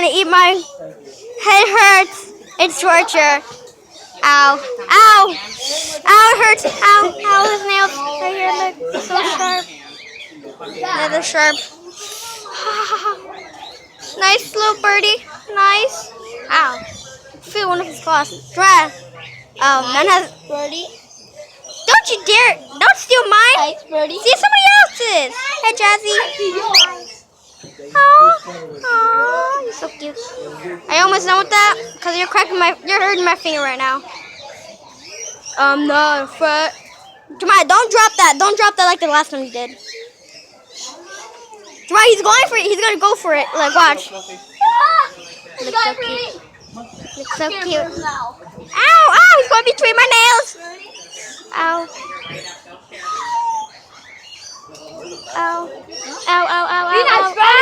trying to eat my head hurts. It's torture. Ow. Ow. Ow, it hurts. Ow. Ow, his nails right here look so sharp. Yeah, they're sharp. Nice little birdie. Nice. Ow. Feel one of his claws. Dry. None has. Birdie. Don't you dare. Don't steal mine. Ice birdie. See somebody else's. Hey, Jazzy. Oh, you're so cute. I almost done with that because you're hurting my finger right now. I'm not afraid. Jemiah, don't drop that. Don't drop that like the last time you did. Jemiah, he's going for it. He's gonna go for it. Like, watch. Looks so cute. Looks so cute. Ow! Ow! He's going between my nails. Ow. Ow. Ow, ow, ow, ow, ow.